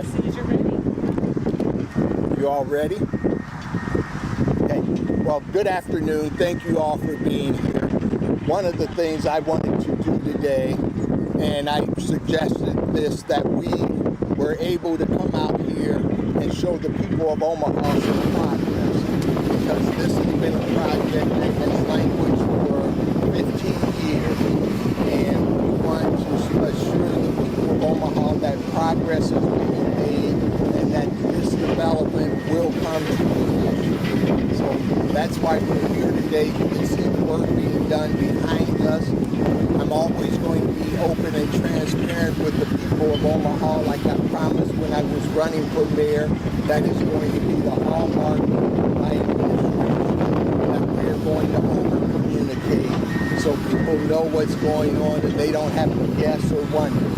as soon as you're ready. You all ready? Okay. Well, good afternoon. Thank you all for being here. One of the things I wanted to do today, and I suggested this, that we were able to come out here and show the people of Omaha some progress, because this has been a project that has languished for 15 years, and we want to assure the people of Omaha that progress is being made and that this development will come to fruition. So that's why we're here today. You can see the work being done behind us. I'm always going to be open and transparent with the people of Omaha, like I promised when I was running for mayor. That is going to be the hallmark of my administration, that we're going to over-communicate so people know what's going on and they don't have to guess or wonder.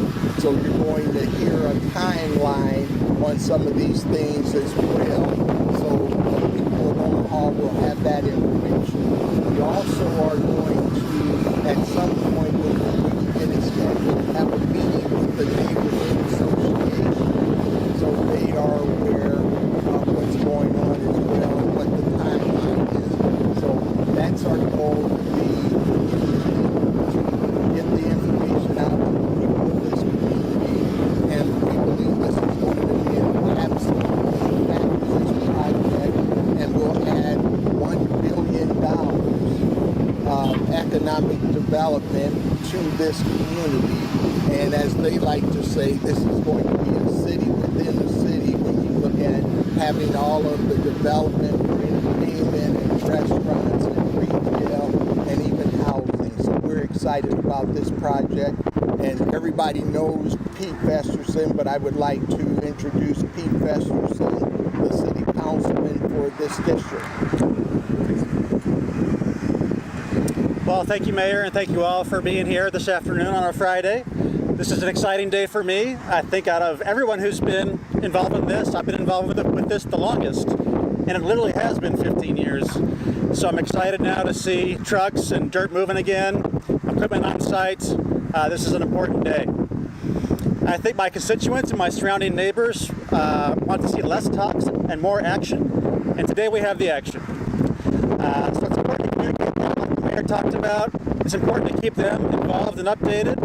So you're going to hear a timeline on some of these things as well, so the people of Omaha will have that information. We also are going to, at some point when we get it scheduled, have a meeting with the neighborhood association so they are aware of what's going on as well and what the timeline is. So that's our goal, to get the information out to the people of this community, and we believe this is going to be an absolutely fabulous project, and will add $1 billion of economic development to this community. And as they like to say, this is going to be a city within a city when you look at having all of the development for entertainment and restaurants and retail and even housing. So we're excited about this project, and everybody knows Pete Festerson, but I would like to introduce Pete Festerson, the city councilman for this district. Well, thank you, Mayor, and thank you all for being here this afternoon on a Friday. This is an exciting day for me. I think out of everyone who's been involved in this, I've been involved with this the longest, and it literally has been 15 years. So I'm excited now to see trucks and dirt moving again, equipment on site. This is an important day. I think my constituents and my surrounding neighbors want to see less talks and more action, and today we have the action. So it's important to communicate that, like the Mayor talked about. It's important to keep them involved and updated.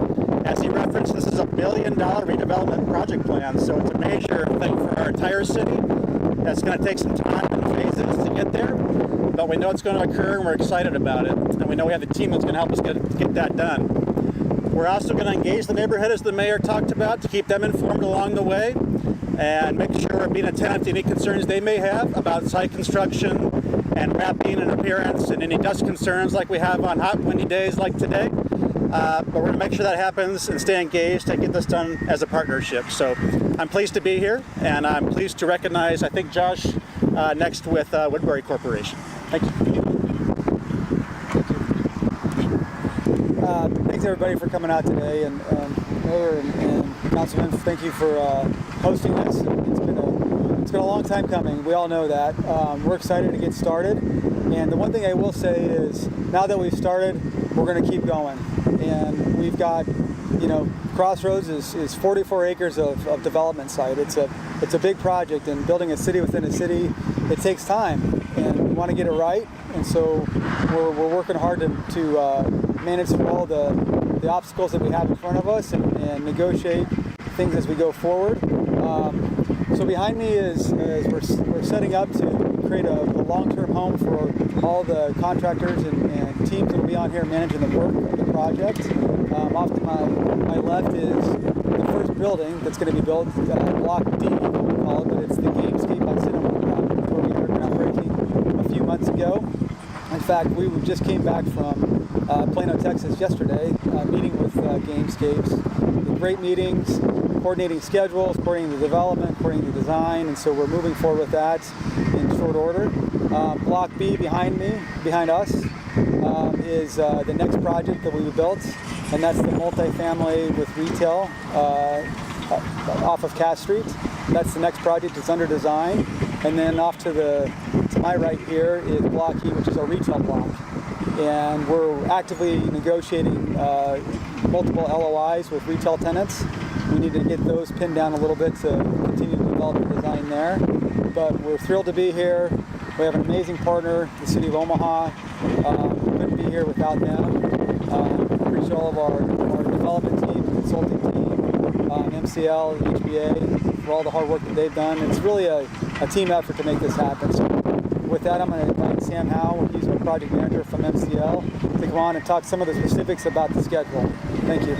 As he referenced, this is a $1 billion redevelopment project plan, so it's a major thing for our entire city. That's going to take some time and phases to get there, but we know it's going to occur and we're excited about it, and we know we have the team that's going to help us get that done. We're also going to engage the neighborhood, as the Mayor talked about, to keep them informed along the way and make sure we're being attentive to any concerns they may have about site construction and wrapping and appearance and any dust concerns like we have on hot, windy days like today. But we're going to make sure that happens and stay engaged and get this done as a partnership. So I'm pleased to be here, and I'm pleased to recognize, I think, Josh next with Woodbury Corporation. Thank you. Thanks everybody for coming out today, and Mayor and Councilman, thank you for hosting this. It's been a long time coming. We all know that. We're excited to get started, and the one thing I will say is, now that we've started, we're going to keep going. And we've got, Crossroads is 44 acres of development site. It's a big project, and building a city within a city, it takes time, and we want to get it right. And so we're working hard to manage through all the obstacles that we have in front of us and negotiate things as we go forward. So behind me is we're setting up to create a long-term home for all the contractors and teams that will be on here managing the work of the project. Off to my left is the first building that's going to be built, Block D, we call it, but it's the Gamescape on Cinema, where we were groundbreaking a few months ago. In fact, we just came back from Plano, Texas yesterday, meeting with Gamescapes. Great meetings, coordinating schedules, coordinating the development, coordinating the design, and so we're moving forward with that in short order. Block B behind us, is the next project that we built, and that's the multifamily with retail off of Cass Street. That's the next project. It's under design. And then off to my right here is Block E, which is our retail block. And we're actively negotiating multiple LOIs with retail tenants. We need to get those pinned down a little bit to continue to develop the design there. But we're thrilled to be here. We have an amazing partner, the city of Omaha. We couldn't be here without them. Appreciate all of our development team, consulting team, MCL, HBA, for all the hard work that they've done. It's really a team effort to make this happen. So with that, I'm going to invite Sam Howe, he's our project manager from MCL, to come on and talk some of the specifics about the schedule. Thank you.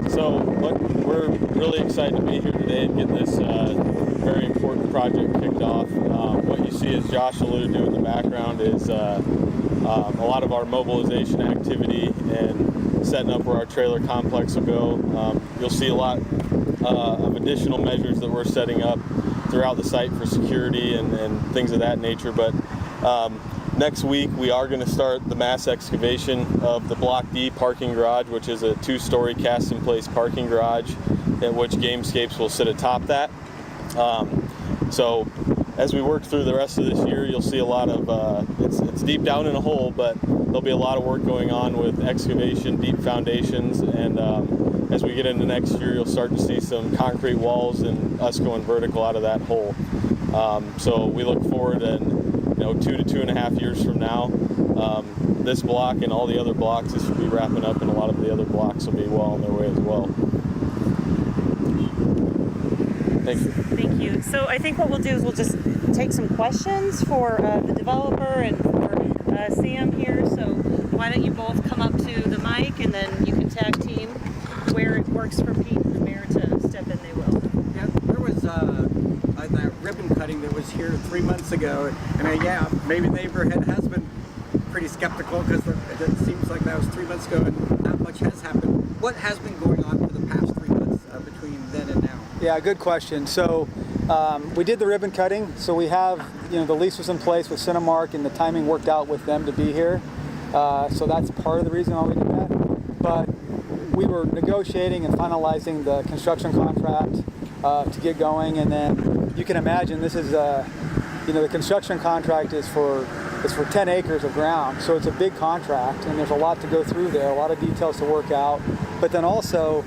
So, look, we're really excited to be here today and get this very important project kicked off. What you see, as Josh alluded to in the background, is a lot of our mobilization activity and setting up where our trailer complex will go. You'll see a lot of additional measures that we're setting up throughout the site for security and things of that nature. But next week we are going to start the mass excavation of the Block D parking garage, which is a 2-story cast-in-place parking garage at which Gamescapes will sit atop that. So as we work through the rest of this year, you'll see a lot of, it's deep down in a hole, but there'll be a lot of work going on with excavation, deep foundations, and as we get into next year, you'll start to see some concrete walls and us going vertical out of that hole. So we look forward, and 2 to 2.5 years from now, this block and all the other blocks, this will be wrapping up, and a lot of the other blocks will be well on their way as well. Thank you. Thank you. So I think what we'll do is we'll just take some questions for the developer and for Sam here. So why don't you both come up to the mic, and then you can tag team where it works for Pete and the mayor to step in. They will. Yeah, there was that ribbon cutting that was here 3 months ago, and yeah, maybe the neighborhood has been pretty skeptical because it seems like that was 3 months ago and not much has happened. What has been going on for the past 3 months between then and now? Yeah, good question. So we did the ribbon cutting. So we have, the lease was in place with Cinemark, and the timing worked out with them to be here. So that's part of the reason why we did that. But we were negotiating and finalizing the construction contract to get going, and then you can imagine this is, the construction contract is for 10 acres of ground, so it's a big contract, and there's a lot to go through there, a lot of details to work out. But then also,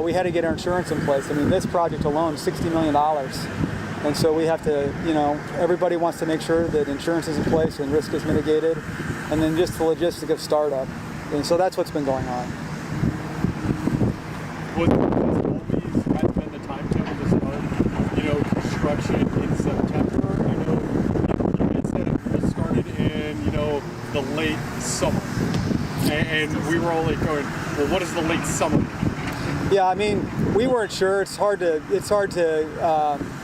we had to get our insurance in place. I mean, this project alone, $60 million. And so we have to, everybody wants to make sure that insurance is in place and risk is mitigated, and then just the logistic of startup. And so that's what's been going on. What always has been the timetable to start, construction in September? You had said it started in, the late summer. And we were all like going, well, what is the late summer mean? Yeah, I mean, we weren't sure. It's hard to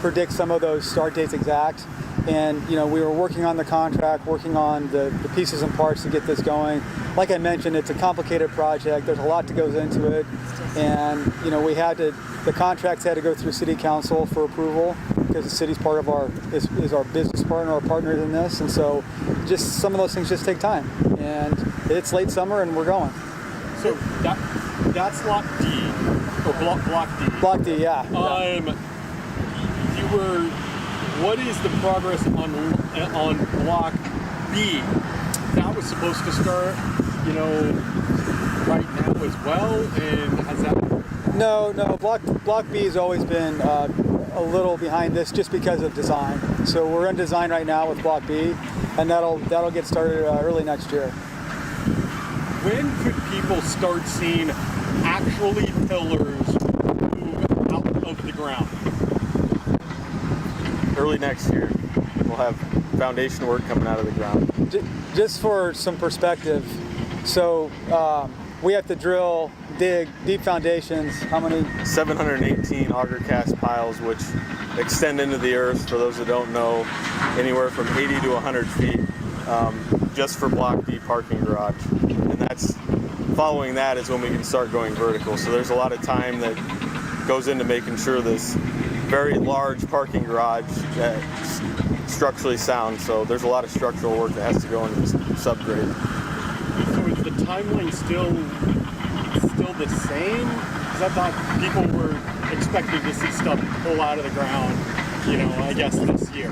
predict some of those start dates exact. And, we were working on the contract, working on the pieces and parts to get this going. Like I mentioned, it's a complicated project. There's a lot that goes into it. And, the contracts had to go through city council for approval because the city's part of is our business partner, our partners in this. And so just some of those things just take time. And it's late summer and we're going. So that's Block D, or Block D. Block D, yeah. What is the progress on Block B? That was supposed to start, right now as well, and has that? No. Block B has always been a little behind this just because of design. So we're in design right now with Block B, and that'll get started early next year. When could people start seeing actually pillars move out of the ground? Early next year, we'll have foundation work coming out of the ground. Just for some perspective, so we have to dig deep foundations. How many? 718 auger cast piles, which extend into the earth, for those that don't know, anywhere from 80 to 100 feet, just for Block D parking garage. And that's, following that is when we can start going vertical. So there's a lot of time that goes into making sure this very large parking garage is structurally sound. So there's a lot of structural work that has to go into this subgrade. So is the timeline still the same? Because I thought people were expecting to see stuff pull out of the ground, I guess this year.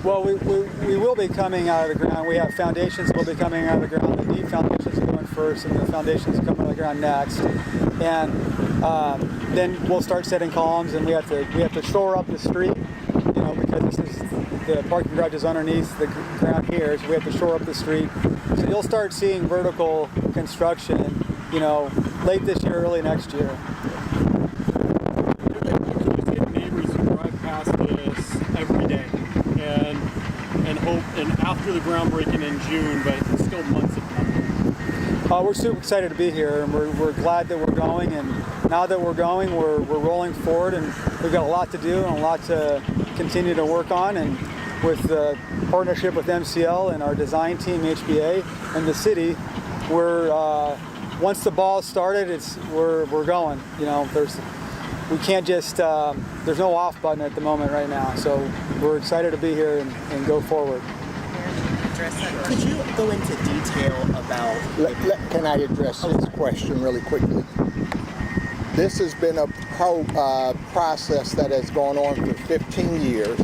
Well, we will be coming out of the ground. We have foundations that will be coming out of the ground. The deep foundations are going first, and the foundations coming playground next, and then we'll start setting columns, and we have to shore up the street, because this is the parking garage is underneath the ground here, so we have to shore up the street. So you'll start seeing vertical construction, late this year, early next year. Just get neighbors who drive past this every day and hope, and after the groundbreaking in June, but still months of time. We're super excited to be here, and we're glad that we're going. And now that we're going, we're rolling forward, and we've got a lot to do and a lot to continue to work on. And with the partnership with MCL and our design team, HBA, and the city, we're once the ball's started, we're going. We can't just there's no off button at the moment right now. So we're excited to be here and go forward. Could you go into detail about... Can I address this question really quickly? This has been a process that has gone on for 15 years.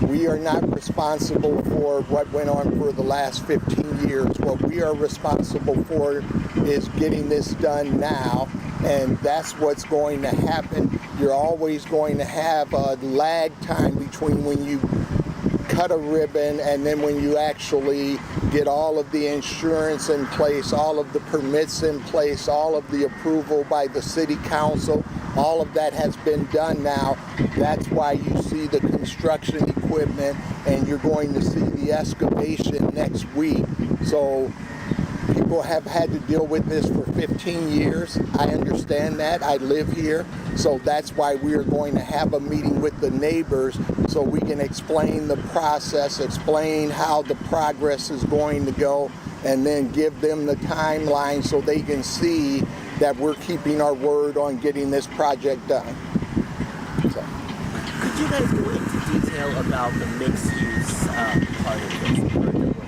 We are not responsible for what went on for the last 15 years. What we are responsible for is getting this done now, and that's what's going to happen. You're always going to have a lag time between when you cut a ribbon and then when you actually get all of the insurance in place, all of the permits in place, all of the approval by the city council. All of that has been done now. That's why you see the construction equipment, and you're going to see the excavation next week. So people have had to deal with this for 15 years. I understand that. I live here. So that's why we are going to have a meeting with the neighbors so we can explain the process, explain how the progress is going to go, and then give them the timeline so they can see that we're keeping our word on getting this project done. So. Could you guys go into detail about the mixed-use part of this?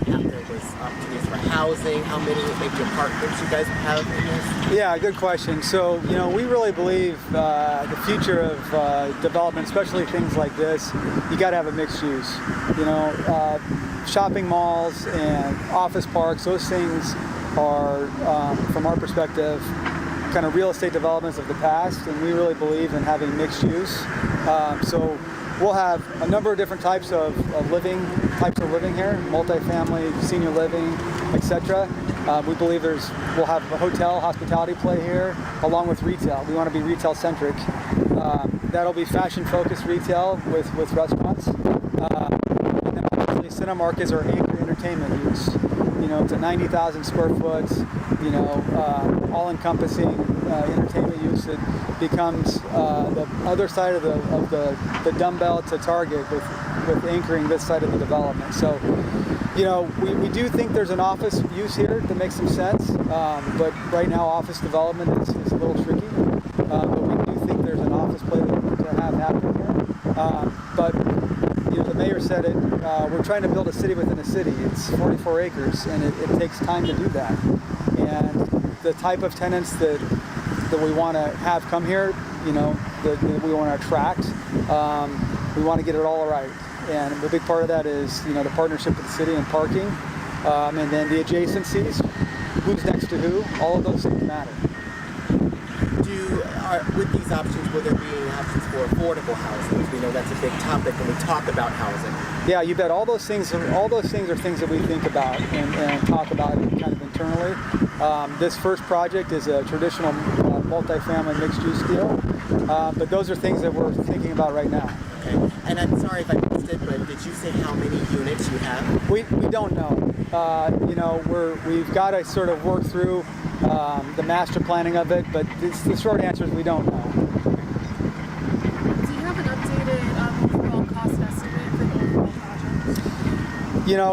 There was opportunities for housing. How many maybe apartments you guys have in this? Yeah, good question. So, we really believe the future of development, especially things like this, you got to have a mixed use. Shopping malls and office parks, those things are, from our perspective, kind of real estate developments of the past, and we really believe in having mixed use. So we'll have a number of different types of living here, multifamily, senior living, etc. We believe we'll have a hotel, hospitality play here, along with retail. We want to be retail centric. That'll be fashion focused retail with restaurants. And then obviously Cinemark is our anchor entertainment use. It's a 90,000 square foot, all-encompassing entertainment use that becomes the other side of the dumbbell to Target with anchoring this side of the development. So, we do think there's an office use here that makes some sense, but right now office development is a little tricky. But we do think there's an office play to have happen here. But the mayor said it, we're trying to build a city within a city. It's 44 acres, and it takes time to do that. And the type of tenants that we want to have come here, that we want to attract, we want to get it all right. And a big part of that is, the partnership with the city and parking, and then the adjacencies, who's next to who, all of those things matter. With these options, will there be any options for affordable housing? We know that's a big topic when we talk about housing. Yeah, you bet. All those things are things that we think about and talk about kind of internally. This first project is a traditional multifamily mixed-use deal, but those are things that we're thinking about right now. Okay. And I'm sorry if I missed it, but did you say how many units you have? We don't know. We've got to sort of work through the master planning of it, but the short answer is we don't know. Do you have an updated overall cost estimate for the overall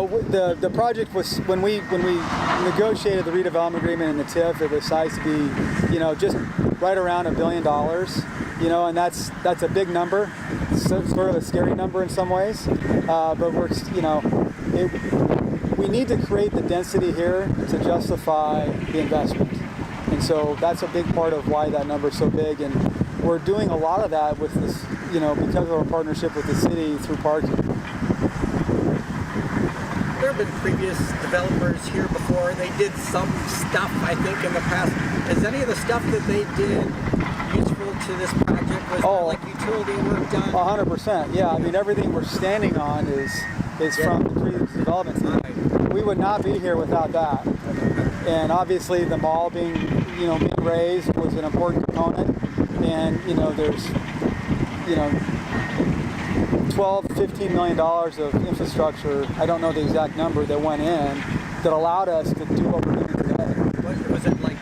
project? The project was, when we negotiated the redevelopment agreement and the TIF, it was sized to be, just right around $1 billion. And that's a big number. It's sort of a scary number in some ways, but we need to create the density here to justify the investment. And so that's a big part of why that number is so big. And we're doing a lot of that with this, because of our partnership with the city through parking. There have been previous developers here before. They did some stuff, I think, in the past. Is any of the stuff that they did useful to this project? Was there like utility work done? 100%. Yeah, I mean everything we're standing on is from the previous development team. We would not be here without that. And obviously the mall being raised was an important component. And there's 12, $15 million of infrastructure, I don't know the exact number, that went in that allowed us to do what we're doing today. Was it like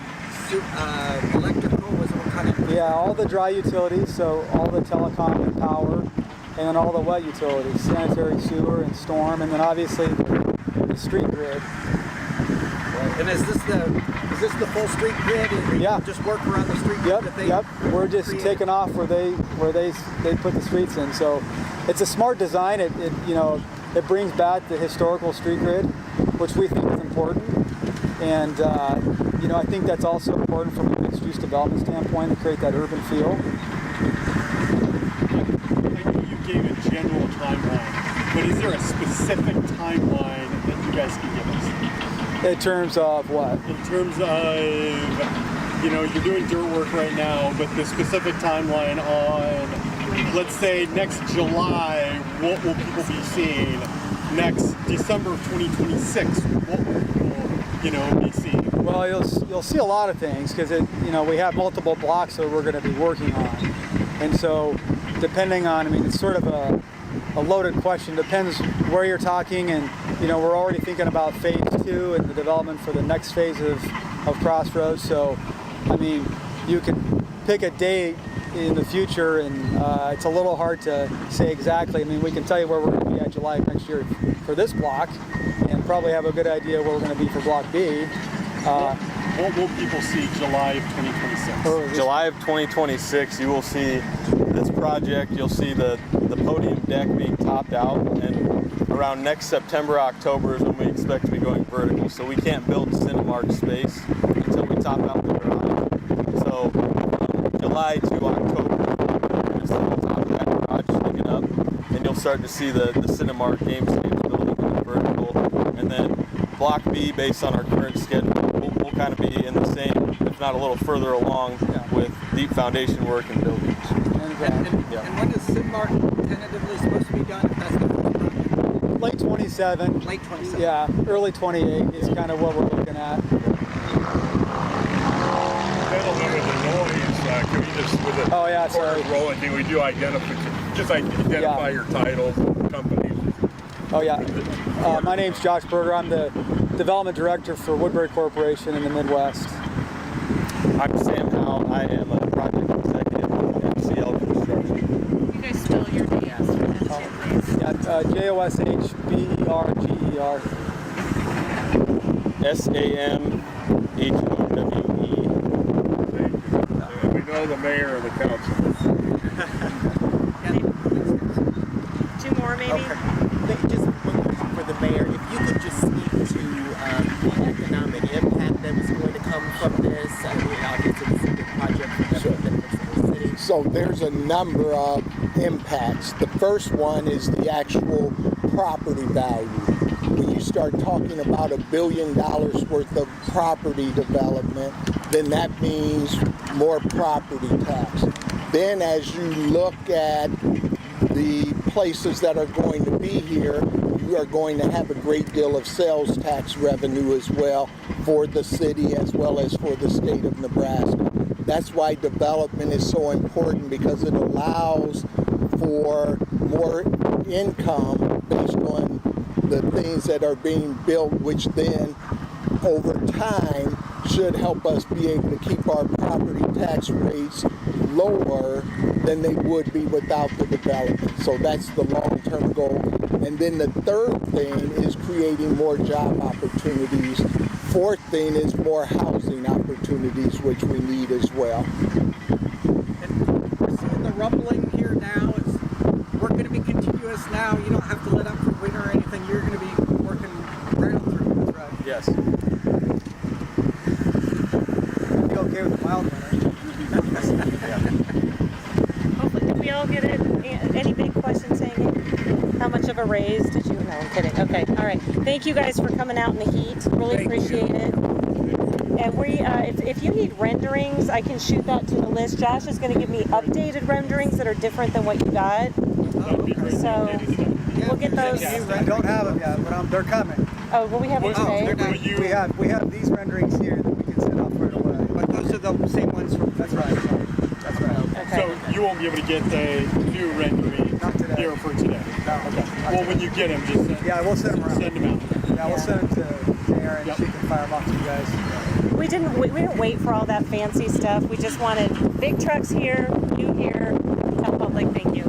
electrical? Was it what kind of? Yeah, all the dry utilities, so all the telecom and power, and then all the wet utilities, sanitary, sewer, and storm, and then obviously the street grid. And is this the full street grid? Yeah. Just work around the street grid that they We're just created? taking off where they put the streets in. So it's a smart design. It brings back the historical street grid, which we think is important. And I think that's also important from a mixed-use development standpoint to create that urban feel. I know you gave a general timeline, but is there a specific timeline that you guys can give us? In terms of what? In terms of, you're doing dirt work right now, but the specific timeline on, let's say, next July, what will people be seeing? Next December of 2026, what will people, be seeing? Well, you'll see a lot of things because we have multiple blocks that we're going to be working on, and so depending on, it's sort of a loaded question. Depends where you're talking, and we're already thinking about phase 2 and the development for the next phase of Crossroads. So, you can pick a date in the future, and it's a little hard to say exactly. We can tell you where we're going to be at July of next year for this block, and probably have a good idea where we're going to be for Block B. What will people see July of 2026? July of 2026, you will see this project. You'll see the podium deck being topped out, and around next September, October is when we expect to be going vertical. So we can't build Cinemark space until we top out the garage. So July to October, you'll see the top of that garage sticking up, and you'll start to see the Cinemark GameStop building going vertical. And then Block B, based on our current schedule, we'll kind of be in the same, if not a little further along, with deep foundation work and buildings. And when is Cinemark tentatively supposed to be done? If that's the first project? Late 27. Late 27. Yeah, early 28 is kind of what we're looking at. Gentlemen with the noise, can we just, with the sorry. rolling, can we do identify your titles, companies? Oh yeah, my name's Josh Berger. I'm the development director for Woodbury Corporation in the Midwest. I'm Sam Howe. I am a project executive at MCL Construction. You guys spell your DS for them too, please. Yeah, JOSHBERGER. SAMHOWE. We know the mayor and the council. Two more maybe? Okay. Just one question for the mayor. If you could just speak to the economic impact that was going to come from this. Obviously it's a big project for the city. So there's a number of impacts. The first one is the actual property value. When you start talking about $1 billion worth of property development, then that means more property tax. Then as you look at the places that are going to be here, you are going to have a great deal of sales tax revenue as well for the city as well as for the state of Nebraska. That's why development is so important, because it allows for more income based on the things that are being built, which then over time should help us be able to keep our property tax rates lower than they would be without the development. So that's the long-term goal. And then the third thing is creating more job opportunities. Fourth thing is more housing opportunities, which we need as well. And we're seeing the rumbling here now. We're going to be continuous now. You don't have to let up for winter or anything. You're going to be working right on through. That's right. Yes. Be okay with the mild winter. Hopefully, did we all get it? Any big questions hanging? How much of a raise did you? No, I'm kidding. Okay, all right. Thank you guys for coming out in the heat. Really appreciate it. And if you need renderings, I can shoot that to the list. Josh is going to give me updated renderings that are different than what you got. So we'll get those. I don't have them yet, but they're coming. Oh, well, we have them today. We have these renderings here that we can send off right away. But those are the same ones from. That's right. That's right. Okay. So you won't be able to get the new rendering here for today? No. Okay. Well, when you get them, just we'll send them around. Send them out. Yeah, we'll send them to Erin. Yep. She can fire them off to you guys. We didn't wait for all that fancy stuff. We just wanted big trucks here, you here, tell public thank you.